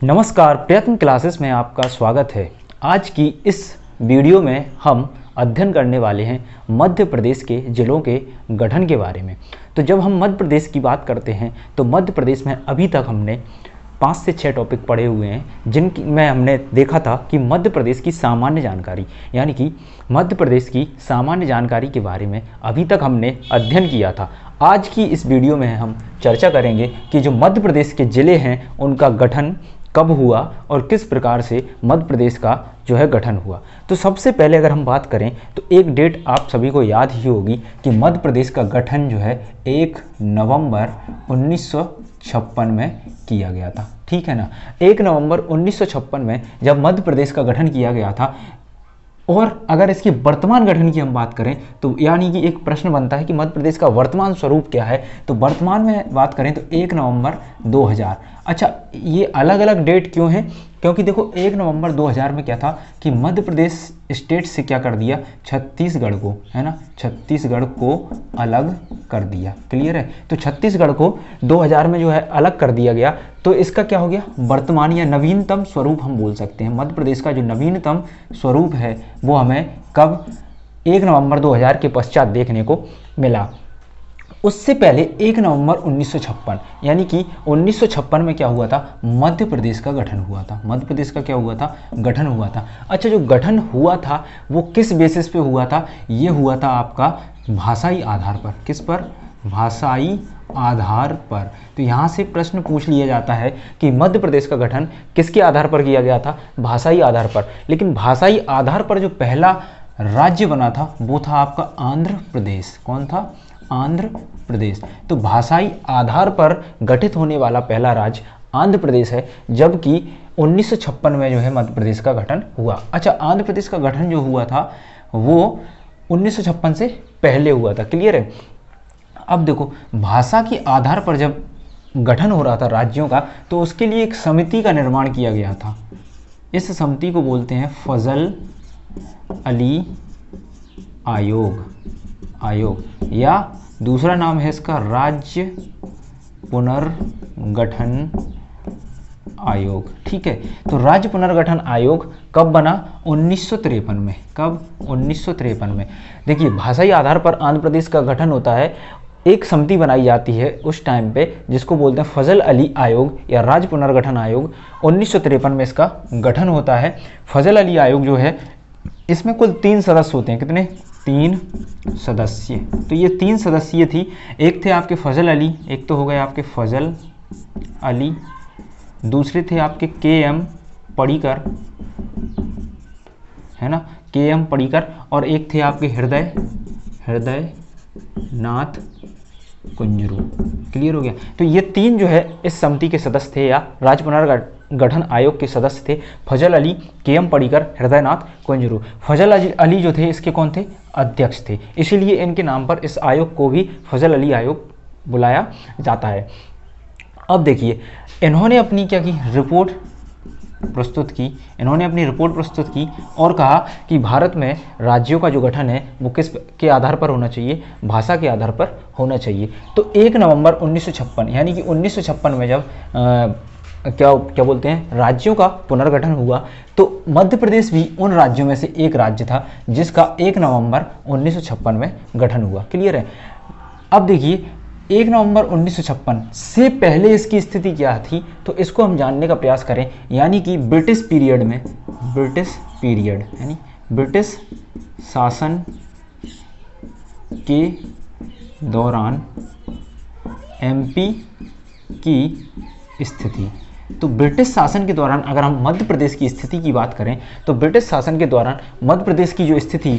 नमस्कार, प्रयत्न क्लासेस में आपका स्वागत है। आज की इस वीडियो में हम अध्ययन करने वाले हैं मध्य प्रदेश के जिलों के गठन के बारे में। तो जब हम मध्य प्रदेश की बात करते हैं तो मध्य प्रदेश में अभी तक हमने 5 से 6 टॉपिक पढ़े हुए हैं, जिनकी में हमने देखा था कि मध्य प्रदेश की सामान्य जानकारी, यानी कि मध्य प्रदेश की सामान्य जानकारी के बारे में अभी तक हमने अध्ययन किया था। आज की इस वीडियो में हम चर्चा करेंगे कि जो मध्य प्रदेश के ज़िले हैं उनका गठन कब हुआ और किस प्रकार से मध्य प्रदेश का जो है गठन हुआ। तो सबसे पहले अगर हम बात करें तो एक डेट आप सभी को याद ही होगी कि मध्य प्रदेश का गठन जो है 1 नवंबर 1956 में किया गया था। ठीक है ना, 1 नवंबर 1956 में जब मध्य प्रदेश का गठन किया गया था। और अगर इसकी वर्तमान गठन की हम बात करें तो यानी कि एक प्रश्न बनता है कि मध्य प्रदेश का वर्तमान स्वरूप क्या है। तो वर्तमान में बात करें तो 1 नवंबर 2000। अच्छा, ये अलग अलग डेट क्यों है? क्योंकि देखो 1 नवंबर 2000 में क्या था कि मध्य प्रदेश स्टेट से क्या कर दिया, छत्तीसगढ़ को, है ना, छत्तीसगढ़ को अलग कर दिया। क्लियर है? तो छत्तीसगढ़ को 2000 में जो है अलग कर दिया गया। तो इसका क्या हो गया, वर्तमान या नवीनतम स्वरूप हम बोल सकते हैं। मध्य प्रदेश का जो नवीनतम स्वरूप है वो हमें कब 1 नवंबर 2000 के पश्चात देखने को मिला। उससे पहले 1 नवंबर 1956 यानी कि 1956 में क्या हुआ था, मध्य प्रदेश का गठन हुआ था। मध्य प्रदेश का क्या हुआ था, गठन हुआ था। अच्छा, जो गठन हुआ था वो किस बेसिस पे हुआ था? ये हुआ था आपका भाषाई आधार पर। किस पर? भाषाई आधार पर। तो यहाँ से प्रश्न पूछ लिया जाता है कि मध्य प्रदेश का गठन किसके आधार पर किया गया था? भाषाई आधार पर। लेकिन भाषाई आधार पर जो पहला राज्य बना था वो था आपका आंध्र प्रदेश। कौन था? आंध्र प्रदेश। तो भाषाई आधार पर गठित होने वाला पहला राज्य आंध्र प्रदेश है, जबकि 1956 में जो है मध्य प्रदेश का गठन हुआ। अच्छा, आंध्र प्रदेश का गठन जो हुआ था वो 1956 से पहले हुआ था। क्लियर है? अब देखो, भाषा के आधार पर जब गठन हो रहा था राज्यों का तो उसके लिए एक समिति का निर्माण किया गया था। इस समिति को बोलते हैं फजल अली आयोग या दूसरा नाम है इसका राज्य पुनर्गठन आयोग। ठीक है, तो राज्य पुनर्गठन आयोग कब बना? 1953 में। कब? 1953 में। देखिए, भाषाई आधार पर आंध्र प्रदेश का गठन होता है, एक समिति बनाई जाती है उस टाइम पे जिसको बोलते हैं फजल अली आयोग या राज्य पुनर्गठन आयोग। 1953 में इसका गठन होता है। फजल अली आयोग जो है इसमें कुल 3 सदस्य होते हैं। कितने? 3 सदस्य। तो ये 3 सदस्यीय थी। एक थे आपके फजल अली, एक तो हो गए आपके फजल अली, दूसरे थे आपके KM पडिक्कर, है ना, KM पडिक्कर, और एक थे आपके हृदय नाथ कुंजरू। क्लियर हो गया? तो ये 3 जो है इस समिति के सदस्य थे या राज्य पुनर्गठन आयोग के सदस्य थे। फजल अली, KM पडिक्कर, हृदयनाथ कुंजरू। फजल अली जो थे इसके कौन थे? अध्यक्ष थे। इसीलिए इनके नाम पर इस आयोग को भी फजल अली आयोग बुलाया जाता है। अब देखिए, इन्होंने अपनी क्या की रिपोर्ट प्रस्तुत की। इन्होंने अपनी रिपोर्ट प्रस्तुत की और कहा कि भारत में राज्यों का जो गठन है वो किस के आधार पर होना चाहिए? भाषा के आधार पर होना चाहिए। तो 1 नवंबर 1956 यानी कि 1956 में जब क्या बोलते हैं राज्यों का पुनर्गठन हुआ तो मध्य प्रदेश भी उन राज्यों में से एक राज्य था जिसका 1 नवंबर 1956 में गठन हुआ। क्लियर है? अब देखिए, 1 नवंबर 1956 से पहले इसकी स्थिति क्या थी तो इसको हम जानने का प्रयास करें। यानी कि ब्रिटिश पीरियड में, यानी ब्रिटिश शासन के दौरान MP की स्थिति। तो ब्रिटिश शासन के दौरान अगर हम मध्य प्रदेश की स्थिति की बात करें तो ब्रिटिश शासन के दौरान मध्य प्रदेश की जो स्थिति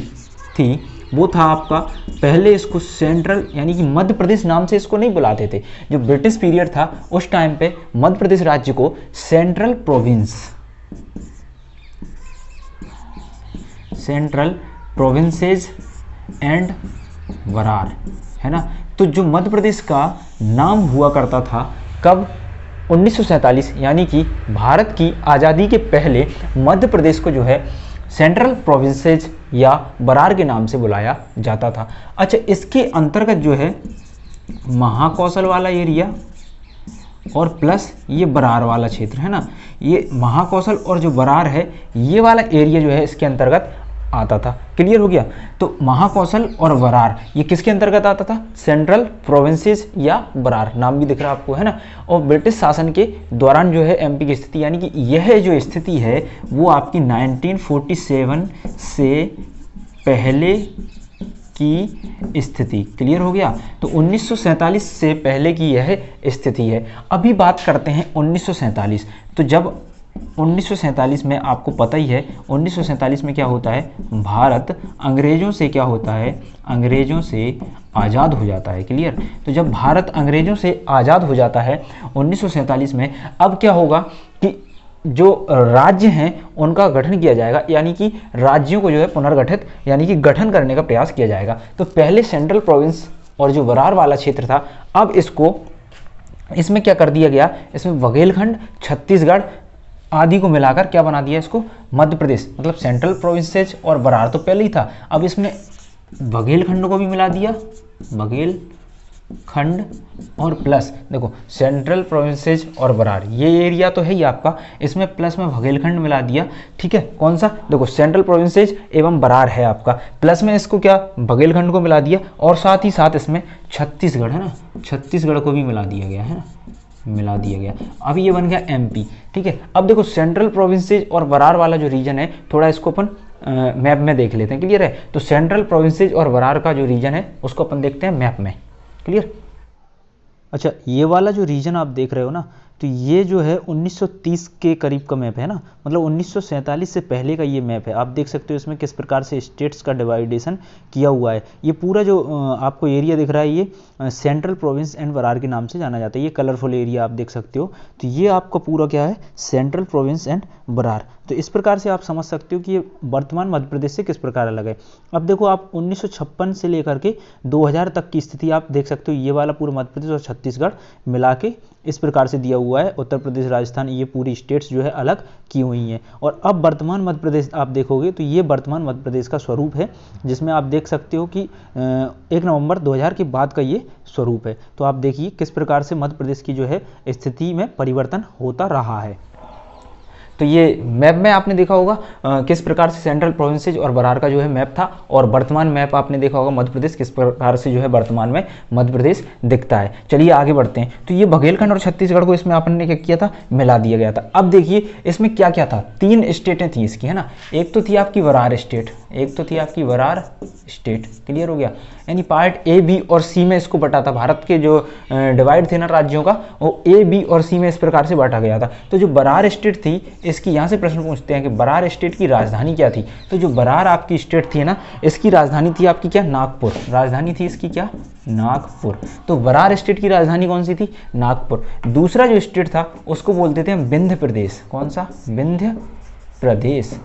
थी वो था आपका, पहले इसको सेंट्रल यानी कि मध्य प्रदेश नाम से इसको नहीं बुलाते थे। जो ब्रिटिश पीरियड था उस टाइम पे मध्य प्रदेश राज्य को सेंट्रल प्रोविंसेस एंड वरार, है ना। तो जो मध्य प्रदेश का नाम हुआ करता था कब? 1947 यानी कि भारत की आज़ादी के पहले मध्य प्रदेश को जो है सेंट्रल प्रोविंसेस या बरार के नाम से बुलाया जाता था। अच्छा, इसके अंतर्गत जो है महाकौशल वाला एरिया और प्लस ये बरार वाला क्षेत्र है ना, ये महाकौशल और जो बरार है ये वाला एरिया जो है इसके अंतर्गत आता था। क्लियर हो गया। तो महाकौशल और बरार ये किसके अंतर्गत आता था? सेंट्रल प्रोविंसेस या बरार, नाम भी दिख रहा है आपको है ना। और ब्रिटिश शासन के दौरान जो है एमपी की स्थिति, यानी कि यह जो स्थिति है वो आपकी 1947 से पहले की स्थिति। क्लियर हो गया। तो 1947 से पहले की यह स्थिति है। अभी बात करते हैं 1947। तो जब 1947 में आपको पता ही है 1947 में क्या होता है, भारत अंग्रेजों से क्या होता है, अंग्रेजों से आज़ाद हो जाता है। क्लियर। तो जब भारत अंग्रेजों से आज़ाद हो जाता है 1947 में, अब क्या होगा कि जो राज्य हैं उनका गठन किया जाएगा, यानी कि राज्यों को जो है पुनर्गठित यानी कि गठन करने का प्रयास किया जाएगा। तो पहले सेंट्रल प्रोविंस और जो बरार वाला क्षेत्र था, अब इसमें क्या कर दिया गया, इसमें बघेलखंड, छत्तीसगढ़ आदि को मिलाकर क्या बना दिया इसको, मध्य प्रदेश। मतलब सेंट्रल प्रोविंसेज और बरार तो पहले ही था, अब इसमें बघेलखंड को भी मिला दिया, बघेलखंड और प्लस देखो सेंट्रल प्रोविंसेज और बरार, ये एरिया तो है ही आपका, इसमें प्लस में बघेलखंड मिला दिया। ठीक है, कौन सा, देखो सेंट्रल प्रोविंसेज एवं बरार है आपका, प्लस में इसको क्या बघेलखंड को मिला दिया, और साथ ही साथ इसमें छत्तीसगढ़ है ना, छत्तीसगढ़ को भी मिला दिया गया है ना, मिला दिया गया। अब ये बन गया एमपी। ठीक है। अब देखो सेंट्रल प्रोविंसेज और बरार वाला जो रीजन है, थोड़ा इसको अपन मैप में देख लेते हैं। क्लियर है। तो सेंट्रल प्रोविंसेज और बरार का जो रीजन है उसको अपन देखते हैं मैप में। क्लियर। अच्छा, ये वाला जो रीजन आप देख रहे हो ना, तो ये जो है 1930 के करीब का मैप है ना, मतलब 1947 से पहले का ये मैप है। आप देख सकते हो इसमें किस प्रकार से स्टेट्स का डिवाइडेशन किया हुआ है। ये पूरा जो आपको एरिया दिख रहा है ये सेंट्रल प्रोविंस एंड बरार के नाम से जाना जाता है। ये कलरफुल एरिया आप देख सकते हो, तो ये आपका पूरा क्या है, सेंट्रल प्रोविंस एंड बरार। तो इस प्रकार से आप समझ सकते हो कि ये वर्तमान मध्य प्रदेश से किस प्रकार अलग है। अब देखो आप 1956 से लेकर के 2000 तक की स्थिति आप देख सकते हो, ये वाला पूरा मध्य प्रदेश और छत्तीसगढ़ मिला के इस प्रकार से दिया हुआ है। उत्तर प्रदेश, राजस्थान, ये पूरी स्टेट्स जो है अलग की हुई हैं। और अब वर्तमान मध्य प्रदेश आप देखोगे तो ये वर्तमान मध्य प्रदेश का स्वरूप है, जिसमें आप देख सकते हो कि 1 नवंबर 2000 के बाद का ये स्वरूप है। तो आप देखिए किस प्रकार से मध्य प्रदेश की जो है स्थिति में परिवर्तन होता रहा है। तो ये मैप में आपने देखा होगा किस प्रकार से सेंट्रल प्रोविंसेज और बरार का जो है मैप था, और वर्तमान मैप आपने देखा होगा मध्य प्रदेश किस प्रकार से जो है वर्तमान में मध्य प्रदेश दिखता है। चलिए आगे बढ़ते हैं। तो ये बघेलखंड और छत्तीसगढ़ को इसमें आपने क्या किया था, मिला दिया गया था। अब देखिए इसमें क्या क्या था, 3 स्टेटें थी इसकी है ना। एक तो थी आपकी बरार स्टेट, एक तो थी आपकी बरार स्टेट। क्लियर हो गया। यानी पार्ट ए, बी और सी में इसको बटा था। भारत के जो डिवाइड थे ना राज्यों का, वो ए, बी और सी में इस प्रकार से बांटा गया था। तो जो बरार स्टेट थी, इसकी यहाँ से प्रश्न पूछते हैं कि बरार स्टेट की राजधानी क्या थी। तो जो बरार आपकी स्टेट थी ना, इसकी राजधानी थी आपकी क्या, नागपुर। राजधानी थी इसकी क्या, नागपुर। तो बरार स्टेट की राजधानी कौन सी थी, नागपुर। दूसरा जो स्टेट था उसको बोलते थे हम विंध्य प्रदेश। कौन सा, विंध्य प्रदेश,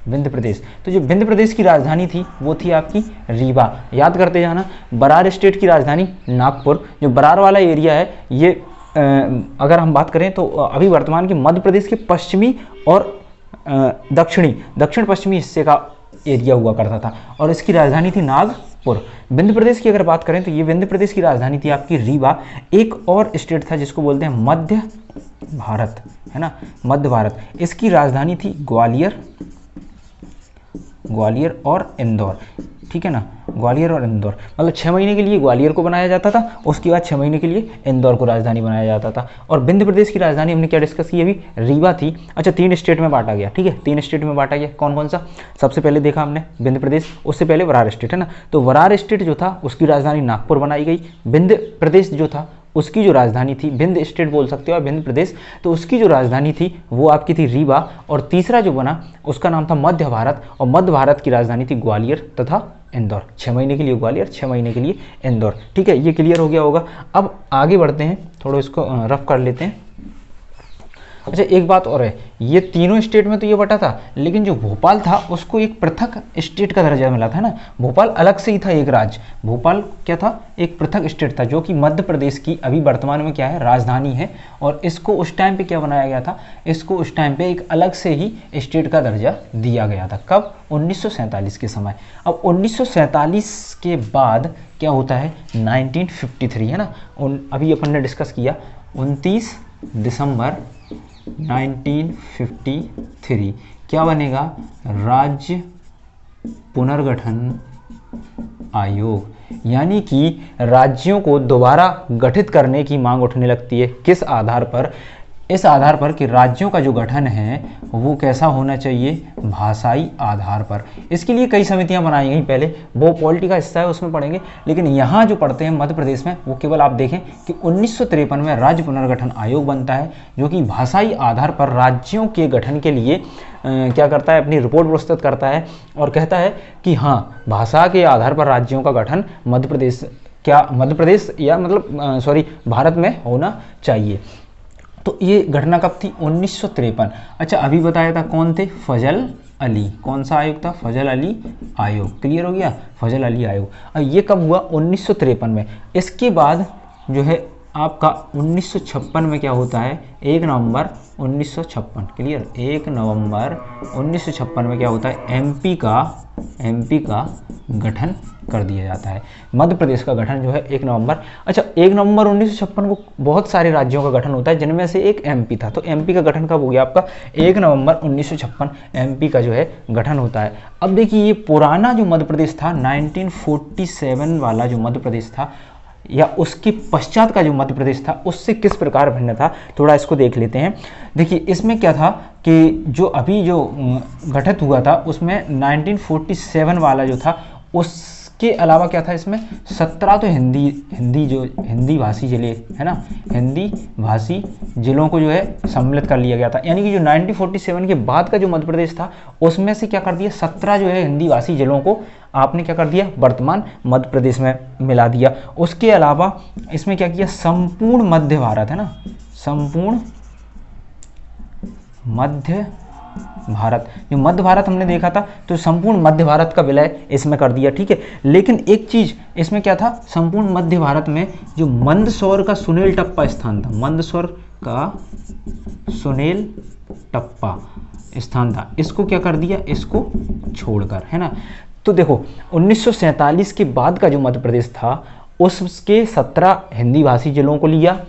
विंध्य प्रदेश। तो जो विंध्य प्रदेश की राजधानी थी वो थी आपकी रीवा। याद करते जाना, बरार स्टेट की राजधानी नागपुर। जो बरार वाला एरिया है ये अगर हम बात करें तो अभी वर्तमान के मध्य प्रदेश के पश्चिमी और दक्षिण पश्चिमी हिस्से का एरिया हुआ करता था, और इसकी राजधानी थी नागपुर। विंध्य प्रदेश की अगर बात करें तो ये विंध्य प्रदेश की राजधानी थी आपकी रीवा। एक और स्टेट था जिसको बोलते हैं मध्य भारत, है ना, मध्य भारत। इसकी राजधानी थी ग्वालियर, ग्वालियर और इंदौर। ठीक है ना, ग्वालियर और इंदौर। मतलब 6 महीने के लिए ग्वालियर को बनाया जाता था, उसके बाद 6 महीने के लिए इंदौर को राजधानी बनाया जाता था। और विंध्य प्रदेश की राजधानी हमने क्या डिस्कस की अभी, रीवा थी। अच्छा, 3 स्टेट में बांटा गया। ठीक है, 3 स्टेट में बांटा गया। कौन कौन सा, सबसे पहले देखा हमने विंध्य प्रदेश, उससे पहले बरार स्टेट, है ना। तो बरार स्टेट जो था उसकी राजधानी नागपुर बनाई गई। विंध्य प्रदेश जो था उसकी जो राजधानी थी, विंध्य स्टेट बोल सकते हो आप, विंध्य प्रदेश, तो उसकी जो राजधानी थी वो आपकी थी रीवा। और तीसरा जो बना उसका नाम था मध्य भारत, और मध्य भारत की राजधानी थी ग्वालियर तथा इंदौर। 6 महीने के लिए ग्वालियर, 6 महीने के लिए इंदौर। ठीक है, ये क्लियर हो गया होगा। अब आगे बढ़ते हैं, थोड़ा इसको रफ कर लेते हैं। अच्छा, एक बात और है, ये तीनों स्टेट में तो ये बटा था, लेकिन जो भोपाल था उसको एक पृथक स्टेट का दर्जा मिला था ना। भोपाल अलग से ही था एक राज्य। भोपाल क्या था, एक पृथक स्टेट था, जो कि मध्य प्रदेश की अभी वर्तमान में क्या है, राजधानी है। और इसको उस टाइम पे क्या बनाया गया था, इसको उस टाइम पे एक अलग से ही स्टेट का दर्जा दिया गया था। कब, 1947 के समय। अब 1947 के बाद क्या होता है, 1953, है ना। अभी अपन ने डिस्कस किया 29 दिसंबर 1953 क्या बनेगा? राज्य पुनर्गठन आयोग। यानी कि राज्यों को दोबारा गठित करने की मांग उठने लगती है। किस आधार पर? इस आधार पर कि राज्यों का जो गठन है वो कैसा होना चाहिए? भाषाई आधार पर। इसके लिए कई समितियां बनाई गई पहले, वो पॉलिटी का हिस्सा है उसमें पढ़ेंगे, लेकिन यहाँ जो पढ़ते हैं मध्य प्रदेश में वो केवल आप देखें कि 1953 में राज्य पुनर्गठन आयोग बनता है जो कि भाषाई आधार पर राज्यों के गठन के लिए क्या करता है? अपनी रिपोर्ट प्रस्तुत करता है और कहता है कि हाँ, भाषा के आधार पर राज्यों का गठन मध्य प्रदेश या मतलब भारत में होना चाहिए। तो ये घटना कब थी? 1953। अच्छा, अभी बताया था कौन थे? फजल अली। कौन सा आयोग था? फजल अली आयोग। क्लियर हो गया? फजल अली आयोग। अब ये कब हुआ? 1953 में। इसके बाद जो है आपका 1956 में क्या होता है? 1 नवंबर 1956। क्लियर? 1 नवंबर 1956 में क्या होता है? एमपी का गठन कर दिया जाता है। मध्य प्रदेश का गठन जो है 1 नवंबर। अच्छा, 1 नवंबर 1956 को बहुत सारे राज्यों का गठन होता है जिनमें से एक एमपी था। तो एमपी का गठन कब हो गया आपका? 1 नवंबर 1956 एमपी का जो है गठन होता है। अब देखिए, ये पुराना जो मध्य प्रदेश था 1947 वाला जो मध्य प्रदेश था या उसके पश्चात का जो मध्य प्रदेश था उससे किस प्रकार भिन्न था, थोड़ा इसको देख लेते हैं। देखिए, इसमें क्या था कि जो अभी जो गठित हुआ था उसमें 1947 वाला जो था उसके अलावा क्या था? इसमें 17 तो हिंदी भाषी जिले है ना, हिंदी भाषी जिलों को जो है सम्मिलित कर लिया गया था। यानी कि जो 1947 के बाद का जो मध्य प्रदेश था उसमें से क्या कर दिया? 17 जो है हिंदी भाषी जिलों को आपने क्या कर दिया? वर्तमान मध्य प्रदेश में मिला दिया। उसके अलावा इसमें क्या किया? संपूर्ण मध्य भारत है ना, संपूर्ण मध्य भारत, जो मध्य भारत हमने देखा था तो संपूर्ण मध्य भारत का विलय इसमें कर दिया। ठीक है, लेकिन एक चीज इसमें क्या था? संपूर्ण मध्य भारत में जो मंदसौर का सुनील टप्पा स्थान था, मंदसौर का सुनील टप्पा स्थान था, इसको क्या कर दिया? इसको छोड़कर, है ना। तो देखो, 1947 के बाद का जो मध्य प्रदेश था उसके 17 हिंदी भाषी जिलों को लिया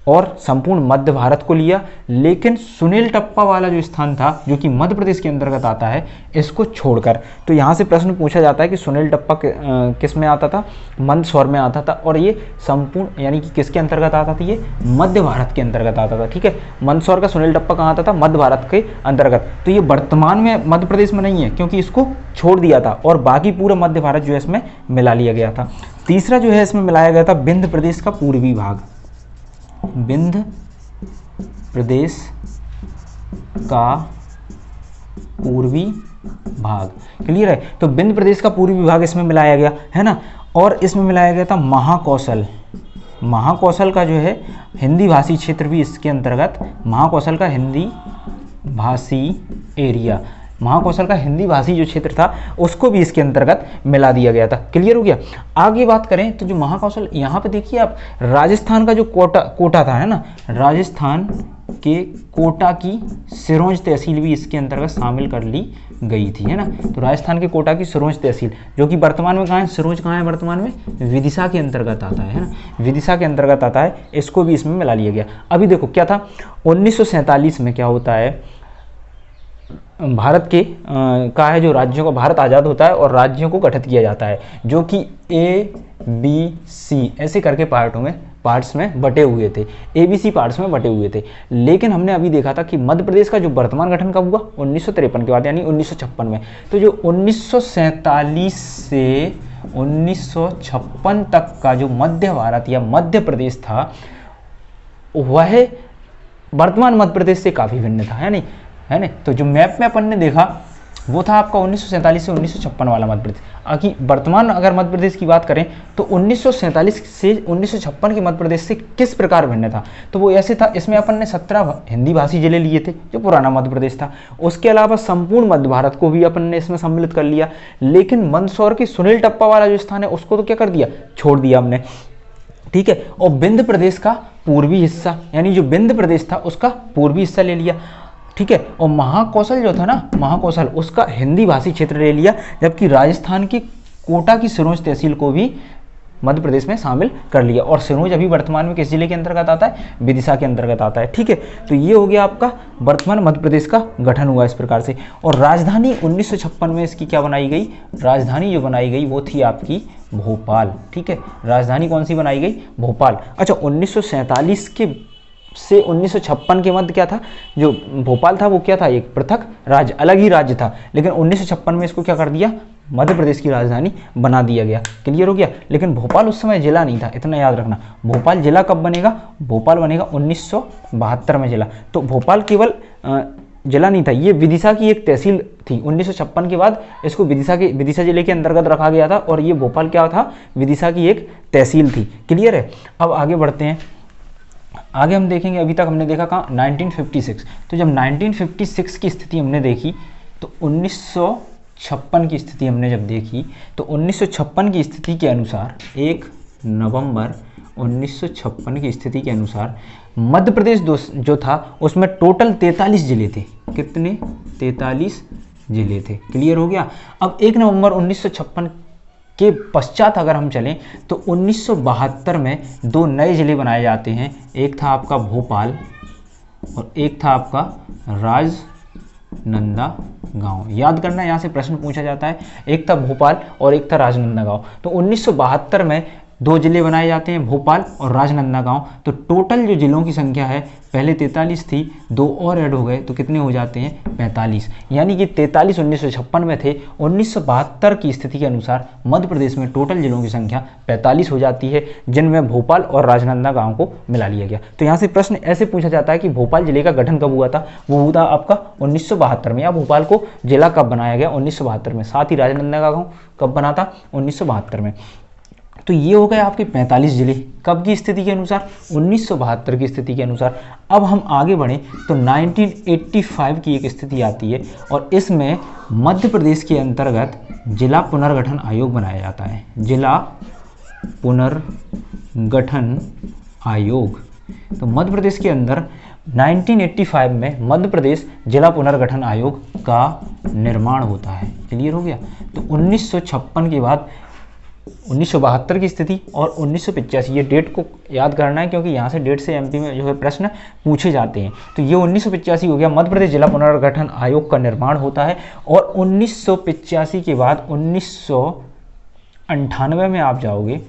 और संपूर्ण मध्य भारत को लिया, लेकिन सुनील टप्पा वाला जो स्थान था जो कि मध्य प्रदेश के अंतर्गत आता है इसको छोड़कर। तो यहाँ से प्रश्न पूछा जाता है कि सुनील टप्पा किस में आता था? मंदसौर में आता था, और ये संपूर्ण यानी कि किसके अंतर्गत आता था? ये मध्य भारत के अंतर्गत आता था। ठीक है, मंदसौर का सुनील टप्पा कहाँ आता था? मध्य भारत के अंतर्गत। तो ये वर्तमान में मध्य प्रदेश में नहीं है क्योंकि इसको छोड़ दिया था और बाकी पूरा मध्य भारत जो है इसमें मिला लिया गया था। तीसरा जो है इसमें मिलाया गया था विंध्य प्रदेश का पूर्वी भाग, विंध्य प्रदेश का पूर्वी भाग। क्लियर है? तो विंध्य प्रदेश का पूर्वी भाग इसमें मिलाया गया है ना, और इसमें मिलाया गया था महाकौशल। महाकौशल का जो है हिंदी भाषी क्षेत्र भी इसके अंतर्गत, महाकौशल का हिंदी भाषी एरिया, महाकौशल का हिंदी भाषी जो क्षेत्र था उसको भी इसके अंतर्गत मिला दिया गया था। क्लियर हो गया? आगे बात करें तो जो महाकौशल, यहाँ पे देखिए आप, राजस्थान का जो कोटा था है ना, राजस्थान के कोटा की सिरोंज तहसील भी इसके अंतर्गत शामिल कर ली गई थी, है ना। तो राजस्थान के कोटा की सिरोंज तहसील जो कि वर्तमान में कहाँ है? सिरोंज कहाँ है वर्तमान में? विदिशा के अंतर्गत आता है ना, विदिशा के अंतर्गत आता है, इसको भी इसमें मिला लिया गया। अभी देखो क्या था, 1947 में क्या होता है? भारत के का है जो राज्यों का, भारत आज़ाद होता है और राज्यों को गठित किया जाता है जो कि ABC ऐसे करके पार्ट्स में बटे हुए थे, ABC पार्ट्स में बटे हुए थे। लेकिन हमने अभी देखा था कि मध्य प्रदेश का जो वर्तमान गठन कब हुआ? 1953 के बाद, यानी 1956 में। तो जो 1947 से 1956 तक का जो मध्य भारत या मध्य प्रदेश था वह वर्तमान मध्य प्रदेश से काफ़ी भिन्न था, है नहीं? है ना। तो जो मैप में अपन ने देखा वो था आपका 1947 से 1956 वाला मध्य प्रदेश। आखिर वर्तमान अगर मध्य प्रदेश की बात करें तो 1947 से 1956 के मध्य प्रदेश से किस प्रकार भिन्न था? तो वो ऐसे था, इसमें अपन ने 17 हिंदी भाषी जिले लिए थे जो पुराना मध्य प्रदेश था। उसके अलावा संपूर्ण मध्य भारत को भी अपन ने इसमें सम्मिलित कर लिया, लेकिन मंदसौर की सुनील टप्पा वाला जो स्थान है उसको तो क्या कर दिया? छोड़ दिया हमने। ठीक है, और विंध्य प्रदेश का पूर्वी हिस्सा, यानी जो विंध्य प्रदेश था उसका पूर्वी हिस्सा ले लिया। ठीक है, और महाकौशल जो था ना, महाकौशल उसका हिंदी भाषी क्षेत्र ले लिया, जबकि राजस्थान की कोटा की सिरोंज तहसील को भी मध्य प्रदेश में शामिल कर लिया। और सिरोंज अभी वर्तमान में किस जिले के अंतर्गत आता है? विदिशा के अंतर्गत आता है। ठीक है, तो ये हो गया आपका वर्तमान मध्य प्रदेश का गठन हुआ इस प्रकार से। और राजधानी 1956 में इसकी क्या बनाई गई? राजधानी जो बनाई गई वो थी आपकी भोपाल। ठीक है, राजधानी कौन सी बनाई गई? भोपाल। अच्छा, 1947 के से 1956 के मध्य क्या था? जो भोपाल था वो क्या था? एक पृथक राज्य, अलग ही राज्य था। लेकिन 1956 में इसको क्या कर दिया? मध्य प्रदेश की राजधानी बना दिया गया। क्लियर हो गया? लेकिन भोपाल उस समय जिला नहीं था, इतना याद रखना। भोपाल जिला कब बनेगा? भोपाल बनेगा 1972 में जिला। तो भोपाल केवल जिला नहीं था, ये विदिशा की एक तहसील थी। 1956 के बाद इसको विदिशा जिले के अंतर्गत रखा गया था और ये भोपाल क्या था? विदिशा की एक तहसील थी। क्लियर है? अब आगे बढ़ते हैं। आगे हम देखेंगे, अभी तक हमने देखा कहाँ? 1956। तो जब 1956 की स्थिति हमने देखी तो 1956 की स्थिति हमने जब देखी तो 1956 की स्थिति के अनुसार 1 नवंबर 1956 की स्थिति के अनुसार मध्य प्रदेश जो था उसमें टोटल 43 जिले थे। कितने? 43 जिले थे। क्लियर हो गया? अब 1 नवंबर 1956 के पश्चात अगर हम चलें तो 1972 में 2 नए जिले बनाए जाते हैं। एक था आपका भोपाल और एक था आपका राजनांदगांव। याद करना, यहाँ से प्रश्न पूछा जाता है। एक था भोपाल और एक था राजनांदगांव। तो 1972 में 2 जिले बनाए जाते हैं, भोपाल और राजनांदगांव। तो टोटल जो जिलों की संख्या है, पहले 43 थी, 2 और ऐड हो गए तो कितने हो जाते हैं? 45। यानी कि 43 1956 में थे। 1972 की स्थिति के अनुसार मध्य प्रदेश में टोटल जिलों की संख्या 45 हो जाती है, जिनमें भोपाल और राजनांदगांव को मिला लिया गया। तो यहाँ से प्रश्न ऐसे पूछा जाता है कि भोपाल जिले का गठन कब हुआ था? वो हुआ था आपका 1972 में। या भोपाल को जिला कब बनाया गया? 1972 में। साथ ही राजनांदगांव कब बना था? 1972 में। तो ये हो गए आपके 45 जिले। कब की स्थिति के अनुसार? 1972 की स्थिति के अनुसार। अब हम आगे बढ़ें तो 1985 की एक स्थिति आती है और इसमें मध्य प्रदेश के अंतर्गत जिला पुनर्गठन आयोग बनाया जाता है। जिला पुनर्गठन आयोग। तो मध्य प्रदेश के अंदर 1985 में मध्य प्रदेश जिला पुनर्गठन आयोग का निर्माण होता है। क्लियर हो गया? तो 1956 के बाद 1972 की स्थिति और 1985, ये डेट को याद करना है क्योंकि यहाँ से डेट से एमपी में जो है प्रश्न पूछे जाते हैं। तो ये 1985 हो गया, मध्य प्रदेश जिला पुनर्गठन आयोग का निर्माण होता है। और 1985 के बाद 1998 में आप जाओगे,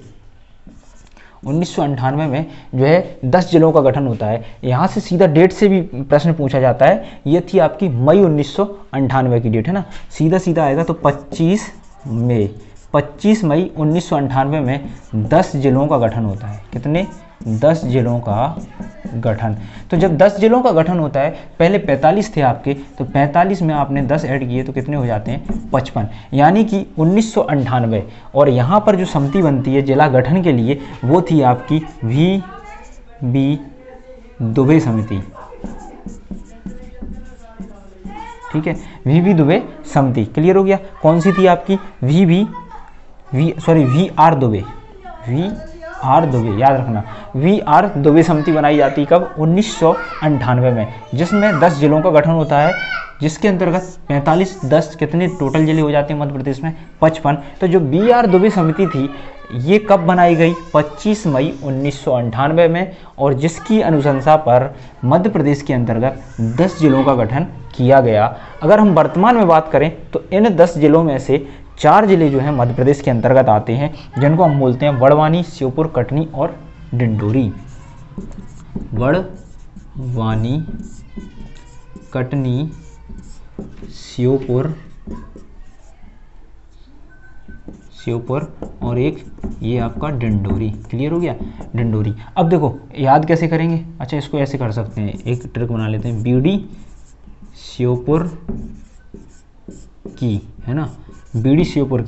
1998 में जो है 10 जिलों का गठन होता है। यहाँ से सीधा डेट से भी प्रश्न पूछा जाता है। ये थी आपकी मई 1998 की डेट है ना, सीधा सीधा आएगा। तो 25 मई 1998 में 10 जिलों का गठन होता है। कितने? 10 जिलों का गठन। तो जब 10 जिलों का गठन होता है, पहले 45 थे आपके, तो 45 में आपने 10 ऐड किए तो कितने हो जाते हैं? 55। यानी कि 1998। और यहाँ पर जो समिति बनती है जिला गठन के लिए वो थी आपकी वी दुबे समिति। ठीक है, वी दुबे समिति। क्लियर हो गया? कौन सी थी आपकी? We are Dubey. याद रखना, वी आर दुबे समिति बनाई जाती कब? 1998 में, जिसमें 10 जिलों का गठन होता है, जिसके अंतर्गत 45 10 कितने टोटल जिले हो जाते हैं मध्य प्रदेश में? 55। तो जो वी आर दुबे समिति थी ये कब बनाई गई? 25 मई 1998 में। और जिसकी अनुशंसा पर मध्य प्रदेश के अंतर्गत 10 जिलों का गठन किया गया। अगर हम वर्तमान में बात करें तो इन 10 जिलों में से 4 जिले जो हैं मध्य प्रदेश के अंतर्गत आते हैं, जिनको हम बोलते हैं बड़वानी, श्योपुर, कटनी और डिंडोरी। बड़वानी, कटनी, श्योपुर और एक ये आपका डिंडोरी। क्लियर हो गया? डिंडोरी। अब देखो याद कैसे करेंगे? अच्छा, इसको ऐसे कर सकते हैं, एक ट्रिक बना लेते हैं। बीडी श्योपुर की, है ना, बीडी श्योपुर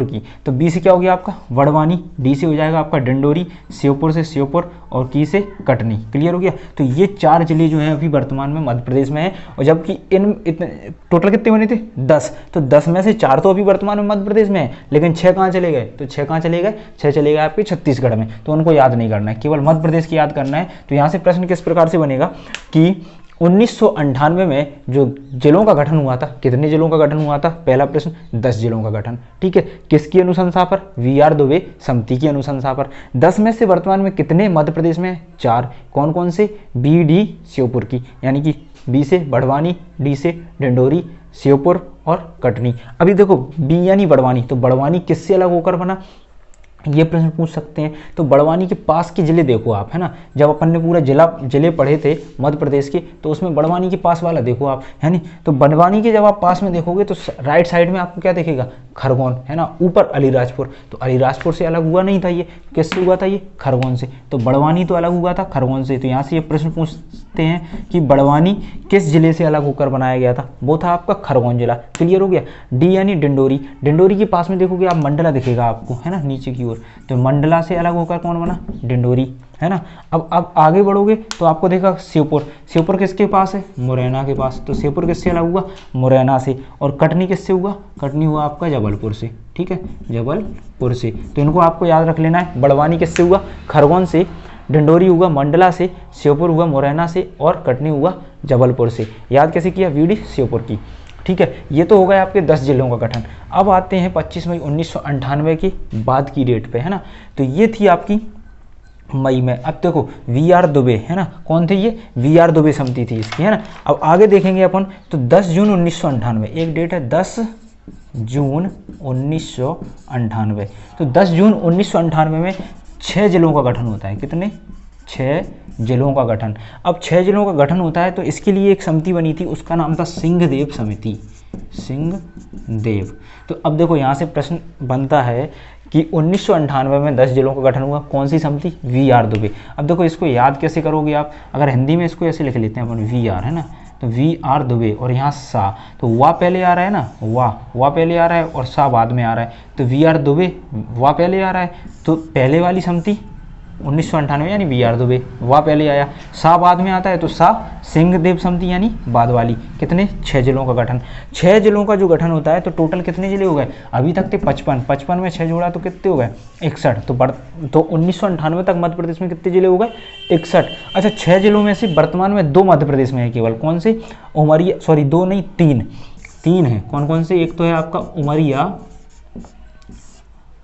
की। तो बी से क्या हो गया आपका? वड़वानी, डी से हो जाएगा आपका डिंडोरी, श्योपुर से श्योपुर और की से कटनी। क्लियर हो गया? तो ये 4 जिले जो हैं अभी वर्तमान में मध्य प्रदेश में हैं। और जबकि इतने टोटल कितने बने थे? 10। तो 10 में से 4 तो अभी वर्तमान में मध्य प्रदेश में है, लेकिन 6 कहाँ चले गए? तो 6 कहाँ चले गए? 6 चले गए आपके छत्तीसगढ़ में। तो उनको याद नहीं करना है, केवल मध्य प्रदेश की याद करना है। तो यहाँ से प्रश्न किस प्रकार से बनेगा कि 1998 में जो जिलों का गठन हुआ था, कितने जिलों का गठन हुआ था? पहला प्रश्न 10 जिलों का गठन। ठीक है, किसकी अनुशंसा पर? VR दुबे समिति की अनुशंसा पर। 10 में से वर्तमान में कितने मध्य प्रदेश में? 4। कौन कौन से? B, D श्योपुर की, यानी कि B से बड़वानी, D से डिंडोरी, श्योपुर और कटनी। अभी देखो B यानी बड़वानी, तो बड़वानी किससे अलग होकर बना, ये प्रश्न पूछ सकते हैं। तो बड़वानी के पास के जिले देखो आप, है ना, जब अपन ने पूरा जिले पढ़े थे मध्य प्रदेश के, तो उसमें बड़वानी के पास वाला देखो आप, है नहीं। तो बड़वानी के जब आप पास में देखोगे तो राइट साइड में आपको क्या दिखेगा? खरगोन, है ना, ऊपर अलीराजपुर। तो अलीराजपुर से अलग हुआ नहीं था ये, किससे हुआ था? ये खरगोन से। तो बड़वानी तो अलग हुआ था खरगोन से। तो यहाँ से ये प्रश्न पूछते हैं कि बड़वानी किस जिले से अलग होकर बनाया गया था? वो था आपका खरगोन जिला। क्लियर हो गया। D यानी डिंडोरी, डिंडोरी के पास में देखोगे आप मंडला दिखेगा आपको, है ना, नीचे की ओर। तो मंडला से अलग होकर कौन बना? डिंडोरी, है ना। अब आगे बढ़ोगे तो आपको देखा श्योपुर, श्योपुर किसके पास है? मुरैना के पास। तो श्योपुर किससे अलग हुआ? मुरैना से। और कटनी किससे हुआ? कटनी हुआ आपका जबलपुर से। ठीक है, जबलपुर से। तो इनको आपको याद रख लेना है। बड़वानी किससे हुआ? खरगोन से। डिंडोरी हुआ मंडला से। श्योपुर हुआ मुरैना से। और कटनी हुआ जबलपुर से। याद कैसे किया? VD श्योपुर की। ठीक है, ये तो हो गया आपके 10 जिलों का गठन। अब आते हैं 25 मई 1998 के बाद की डेट पे, है ना। तो ये थी आपकी मई में। अब देखो VR दुबे, है ना, कौन थे ये? VR दुबे समिति थी इसकी, है ना। अब आगे देखेंगे अपन तो 10 जून 1998 एक डेट है, 10 जून 1998। तो 10 जून 1998 में 6 जिलों का गठन होता है। कितने? 6 जिलों का गठन। अब 6 जिलों का गठन होता है तो इसके लिए एक समिति बनी थी, उसका नाम था सिंहदेव समिति, सिंहदेव। तो अब देखो यहाँ से प्रश्न बनता है कि 1998 में 10 जिलों का गठन हुआ, कौन सी समिति? VR दुबे। अब देखो इसको याद कैसे करोगे आप? अगर हिंदी में इसको ऐसे लिख लेते हैं अपन, VR, है ना, तो VR दुबे और यहाँ सा, तो वाह पहले आ रहा है ना, वाह पहले आ रहा है और सा बाद में आ रहा है। तो VR दुबे वाह पहले आ रहा है, तो पहले वाली समिति 1998 यानी VR दुबे, वाह पहले आया, सा बाद में आता है तो सा सिंहदेव समिति यानी बाद वाली। कितने? 6 जिलों का गठन। 6 जिलों का जो गठन होता है तो टोटल कितने जिले हो गए? अभी तक थे 55 में 6 जोड़ा तो कितने हो गए? 61। तो 1998 तक मध्य प्रदेश में कितने जिले हो गए? 61। अच्छा, 6 जिलों में से वर्तमान में 2 मध्य प्रदेश में है केवल। कौन से? उमरिया, सॉरी 2 नहीं 3 है। कौन कौन से? एक तो है आपका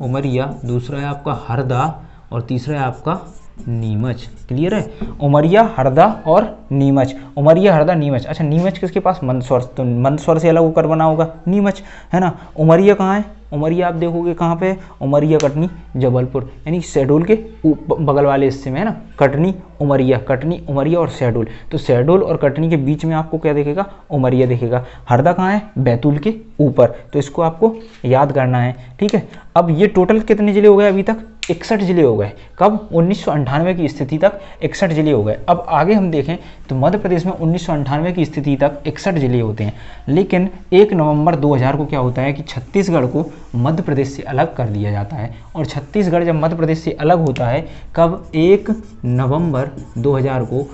उमरिया, दूसरा है आपका हरदा और तीसरा है आपका नीमच। क्लियर है? उमरिया, हरदा और नीमच। उमरिया, हरदा, नीमच। अच्छा, नीमच किसके पास? मंदसौर। तो मंदसौर से अलग होकर बना होगा नीमच, है ना। उमरिया कहाँ है? उमरिया आप देखोगे कहाँ पे है? उमरिया, कटनी, जबलपुर, यानी शहडोल के बगल वाले हिस्से में, है ना। कटनी, उमरिया और शहडोल। तो शहडोल और कटनी के बीच में आपको क्या दिखेगा? उमरिया दिखेगा। हरदा कहाँ है? बैतूल के ऊपर। तो इसको आपको याद करना है। ठीक है, अब ये टोटल कितने जिले हो गए अभी तक? 61 जिले हो गए। कब? 1998 की स्थिति तक 61 जिले हो गए। अब आगे हम देखें तो मध्य प्रदेश में 1998 की स्थिति तक 61 जिले होते हैं, लेकिन 1 नवंबर 2000 को क्या होता है कि छत्तीसगढ़ को मध्य प्रदेश से अलग कर दिया जाता है। और छत्तीसगढ़ जब मध्य प्रदेश से अलग होता है कब? 1 नवंबर 2000 को,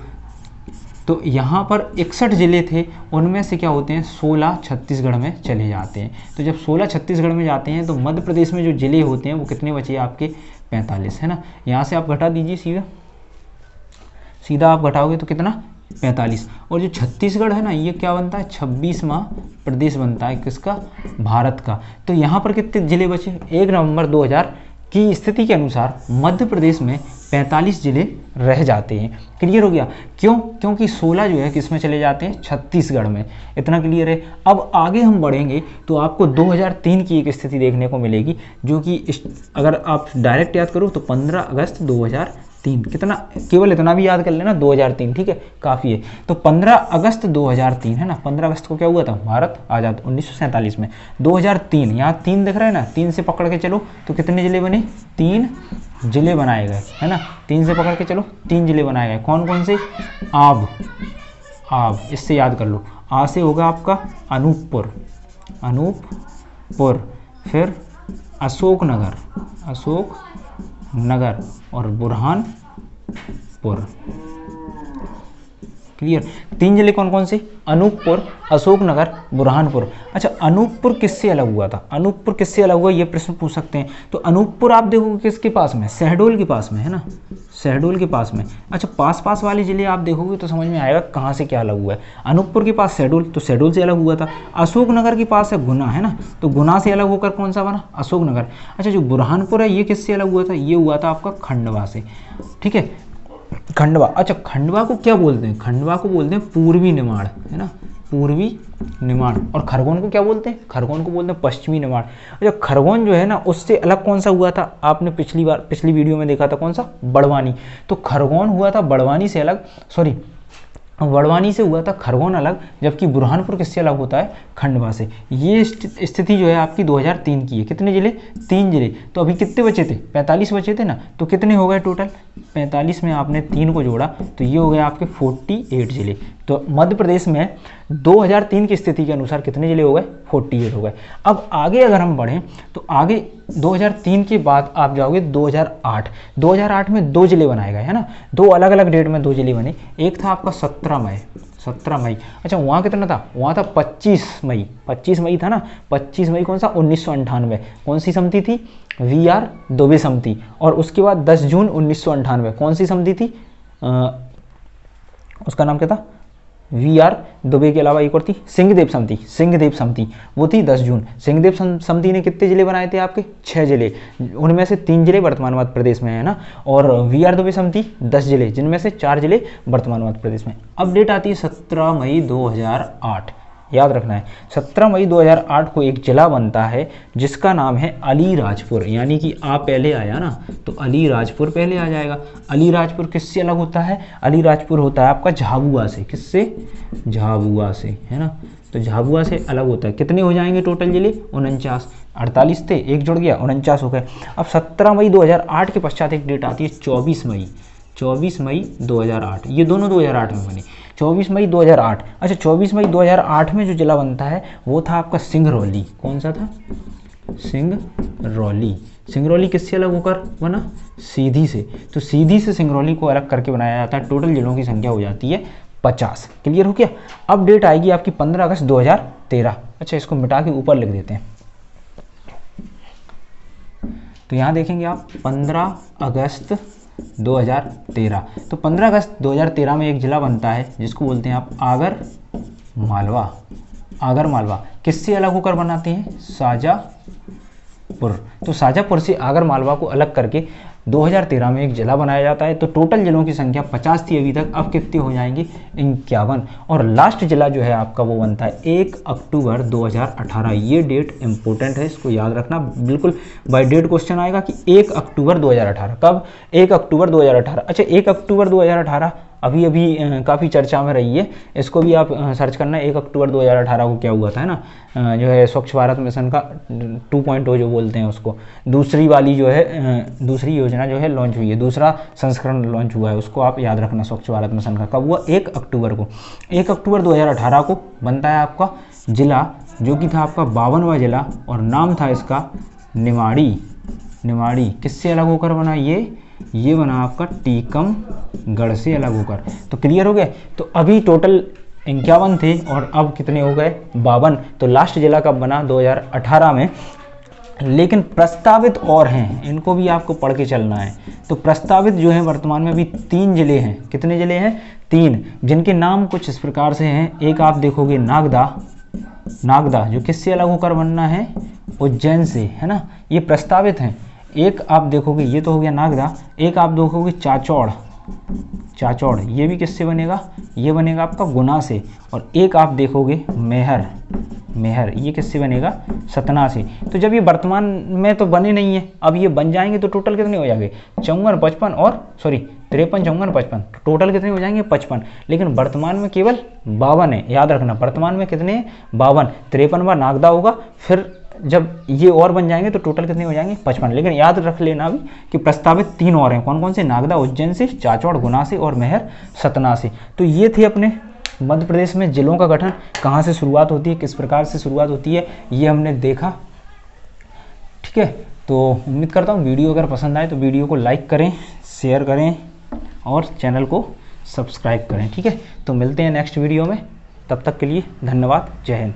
तो यहाँ पर 61 जिले थे, उनमें से क्या होते हैं? 16 छत्तीसगढ़ में चले जाते हैं। तो जब 16 छत्तीसगढ़ में जाते हैं तो मध्य प्रदेश में जो जिले होते हैं वो कितने बचे आपके? 45, है ना। यहाँ से आप घटा दीजिए, सीधा आप घटाओगे तो कितना? 45। और जो छत्तीसगढ़ है ना, ये क्या बनता है? 26वां प्रदेश बनता है। किसका? भारत का। तो यहाँ पर कितने जिले बचे? 1 नवंबर 2000 की स्थिति के अनुसार मध्य प्रदेश में 45 जिले रह जाते हैं। क्लियर हो गया? क्यों? क्योंकि 16 जो है किस में चले जाते हैं? छत्तीसगढ़ में। इतना क्लियर है? अब आगे हम बढ़ेंगे तो आपको 2003 की एक स्थिति देखने को मिलेगी, जो कि अगर आप डायरेक्ट याद करो तो 15 अगस्त 2003। कितना? केवल इतना भी याद कर लेना, 2003। ठीक है, काफ़ी है। तो 15 अगस्त 2003, है ना। 15 अगस्त को क्या हुआ था? भारत आज़ाद 1947 में। 2003, यहाँ 3 दिख रहा है ना, 3 से पकड़ के चलो तो कितने जिले बने? 3 जिले बनाए गए, है ना। 3 से पकड़ के चलो, 3 जिले बनाए गए। कौन कौन से? आब, इससे याद कर लो। आ से होगा आपका अनूपपुर, फिर अशोकनगर और बुरहानपुर। क्लियर। 3 जिले कौन कौन से? अनूपपुर, अशोकनगर, बुरहानपुर। अच्छा, अनूपपुर किससे अलग हुआ था? अनूपपुर किससे अलग हुआ, ये प्रश्न पूछ सकते हैं। तो अनूपपुर आप देखोगे किसके पास में? शहडोल के पास में, है ना, शहडोल के पास में। अच्छा, पास पास वाले जिले आप देखोगे तो समझ में आएगा कहाँ से क्या अलग हुआ है। अनूपपुर के पास शहडोल, तो शहडोल से अलग हुआ था। अशोकनगर के पास है गुना, है ना, तो गुना से अलग होकर कौन सा बना? अशोकनगर। अच्छा, जो बुरहानपुर है ये किससे अलग हुआ था? ये हुआ था आपका खंडवा से, ठीक है, खंडवा। अच्छा, खंडवा को क्या बोलते हैं? खंडवा को बोलते हैं पूर्वी निमाड़, है ना, पूर्वी निमाड़। और खरगोन को क्या बोलते हैं? खरगोन को बोलते हैं पश्चिमी निमाड़। अच्छा, खरगोन जो है ना उससे अलग कौन सा हुआ था? आपने पिछली वीडियो में देखा था, कौन सा? बड़वानी। तो खरगोन हुआ था बड़वानी से अलग, सॉरी, बड़वानी से हुआ था खरगोन अलग, जबकि बुरहानपुर किससे अलग होता है? खंडवा से। ये स्थिति जो है आपकी 2003 की है। कितने जिले? 3 जिले। तो अभी कितने बचे थे? 45 बचे थे ना, तो कितने हो गए टोटल? 45 में आपने 3 को जोड़ा तो ये हो गए आपके 48 जिले। तो मध्य प्रदेश में 2003 की स्थिति के अनुसार कितने जिले हो गए? 48 हो गए। अब आगे अगर हम बढ़ें तो आगे 2003 के बाद आप जाओगे 2008। 2008 में 2 जिले बनाए गए, है ना, 2 अलग अलग डेट में 2 जिले बने। एक था आपका 17 मई। अच्छा, वहाँ कितना था? वहाँ था 25 मई था ना, 25 मई कौन सा? 1998। कौन सी समिति थी? VR दुबे समिति। और उसके बाद 10 जून 1998 कौन सी समिति थी? उसका नाम क्या था? VR दुबे के अलावा एक और थी, सिंहदेव समिति, वो थी 10 जून। सिंहदेव समिति ने कितने जिले बनाए थे आपके? 6 जिले, उनमें से 3 जिले वर्तमान मध्य प्रदेश में है ना, और VR दुबे समिति 10 जिले, जिनमें से 4 जिले वर्तमान मध्य प्रदेश में। अब डेट आती है 17 मई 2008, याद रखना है 17 मई 2008 को एक जिला बनता है जिसका नाम है अलीराजपुर। यानी कि आ पहले आया ना, तो अलीराजपुर पहले आ जाएगा। अलीराजपुर किससे अलग होता है? अलीराजपुर होता है आपका झाबुआ से। किससे? झाबुआ से, है ना, तो झाबुआ से अलग होता है। कितने हो जाएंगे टोटल जिले? 49। 48 थे, एक जुड़ गया, 49 हो गए। अब 17 मई 2008 के पश्चात एक डेट आती है 24 मई 2008। ये दोनों 2008 में बने, 24 मई 2008। अच्छा, 24 मई 2008 में जो जिला बनता है वो था आपका सिंगरौली। कौन सा था? सिंगरौली किससे अलग होकर बना? सीधी से। तो सीधी से सिंगरौली को अलग करके बनाया जाता है। टोटल जिलों की संख्या हो जाती है 50। क्लियर हो गया? अब डेट आएगी आपकी 15 अगस्त 2013। अच्छा, इसको मिटा के ऊपर लिख देते हैं। तो यहाँ देखेंगे आप 15 अगस्त 2013। तो 15 अगस्त 2013 में एक जिला बनता है जिसको बोलते हैं आप आगर मालवा। किससे अलग होकर बनाते हैं? शाजापुर। तो शाजापुर से आगर मालवा को अलग करके 2013 में एक जिला बनाया जाता है। तो टोटल जिलों की संख्या 50 थी अभी तक, अब कितनी हो जाएंगी? 51। और लास्ट जिला जो है आपका वो बनता है 1 अक्टूबर 2018। ये डेट इंपॉर्टेंट है, इसको याद रखना, बिल्कुल बाय डेट क्वेश्चन आएगा कि 1 अक्टूबर 2018। कब? 1 अक्टूबर 2018। अच्छा, 1 अक्टूबर 2018 अभी काफ़ी चर्चा में रही है, इसको भी आप सर्च करना। 1 अक्टूबर 2018 को क्या हुआ था, है ना, जो है स्वच्छ भारत मिशन का 2.0 जो बोलते हैं उसको, दूसरी वाली जो है दूसरी योजना जो है लॉन्च हुई है, दूसरा संस्करण लॉन्च हुआ है, उसको आप याद रखना। स्वच्छ भारत मिशन का कब हुआ? 1 अक्टूबर को। 1 अक्टूबर 2018 को बनता है आपका जिला, जो कि था आपका 52वां जिला, और नाम था इसका निमाड़ी। किससे अलग होकर बना? ये बना आपका टीकमगढ़ से अलग होकर। तो क्लियर हो गया? तो अभी टोटल 51 थे और अब कितने हो गए? 52। तो लास्ट जिला कब बना? 2018 में। लेकिन प्रस्तावित और हैं, इनको भी आपको पढ़ के चलना है। तो प्रस्तावित जो है वर्तमान में अभी 3 जिले हैं। कितने जिले हैं? 3, जिनके नाम कुछ इस प्रकार से हैं। एक आप देखोगे नागदा, जो किससे अलग होकर बनना है? उज्जैन से, है ना, ये प्रस्तावित हैं। एक आप देखोगे, ये तो हो गया नागदा। एक आप देखोगे चाचौड़, ये भी किससे बनेगा? ये बनेगा आपका गुना से। और एक आप देखोगे मेहर, ये किससे बनेगा? सतना से। तो जब ये वर्तमान में तो बने नहीं है, अब ये बन जाएंगे तो टोटल कितने हो जाएंगे? 54, 55 और 53, 54, 55, टोटल कितने हो जाएंगे? 55। लेकिन वर्तमान में केवल 52 है, याद रखना। वर्तमान में कितने हैं? 52। 53वां नागदा होगा, फिर जब ये और बन जाएंगे तो टोटल कितने हो जाएंगे? 55। लेकिन याद रख लेना भी कि प्रस्तावित 3 और हैं। कौन कौन से? नागदा उज्जैन से, चाचौड़ गुना से, और मेहर सतना से। तो ये थे अपने मध्य प्रदेश में जिलों का गठन। कहाँ से शुरुआत होती है, किस प्रकार से शुरुआत होती है, ये हमने देखा। ठीक है, तो उम्मीद करता हूँ वीडियो अगर पसंद आए तो वीडियो को लाइक करें, शेयर करें और चैनल को सब्सक्राइब करें। ठीक है, तो मिलते हैं नेक्स्ट वीडियो में, तब तक के लिए धन्यवाद। जय हिंद।